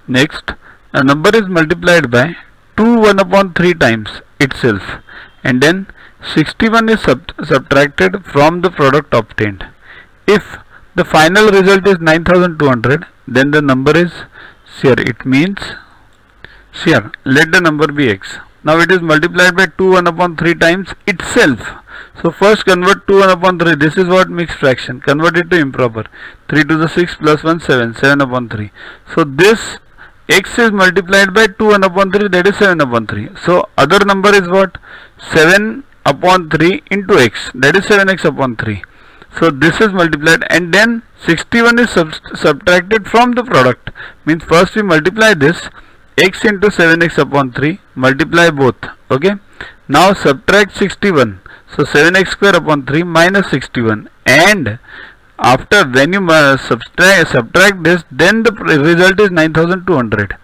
Next, a number is multiplied by 2 1 upon 3 times itself, and then 61 is subtracted from the product obtained. If the final result is 9200, then the number is here. It means here, let the number be x. Now it is multiplied by 2 1 upon 3 times itself. So first convert 2 1 upon 3. This is what mixed fraction. Convert it to improper. 3 to the 6 plus 1 7. 7 upon 3. So this x is multiplied by 2 1 upon 3, that is 7 upon 3. So other number is what? 7 upon 3 into x, that is 7x upon 3. So this is multiplied, and then 61 is subtracted from the product. Means first we multiply this x into 7x upon 3, multiply both. Okay. Now subtract 61. So 7x square upon 3 minus 61, and after when you subtract this, then the result is 9200.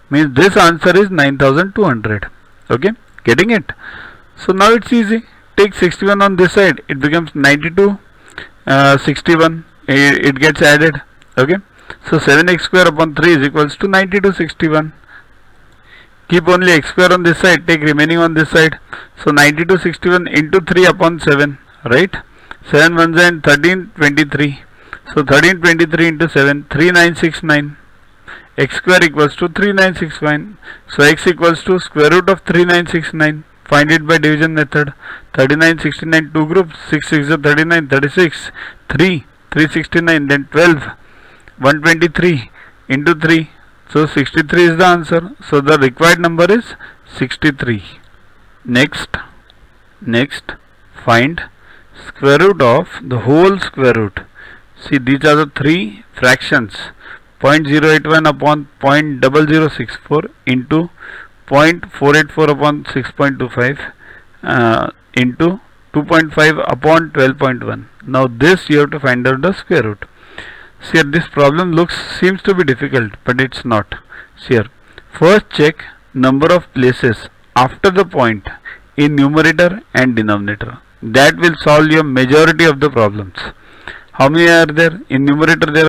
Means this answer is 9200. Okay, getting it? So now it's easy. Take 61 on this side, it becomes 92. 61, it gets added. Okay, so 7x square upon 3 is equals to 9261. Keep only x square on this side, take remaining on this side. So 9261 into 3 upon 7, right? 7 1s and 13 23. So 1323 into 7, 3969. X square equals to 3969. So x equals to square root of 3969. Find it by division method. 3969 two groups, 6 6 is 39, 36, 3 369, then 12, 123 into 3. So 63 is the answer. So the required number is 63. Next, find square root of the whole square root. See, these are the three fractions: 0.081 upon 0.0064 into 0.484 upon 6.25 into 2.5 upon 12.1. Now this you have to find out the square root. See, this problem seems to be difficult, but it's not. See here, first check number of places after the point in numerator and denominator. That will solve your majority of the problems. How many are there? In numerator there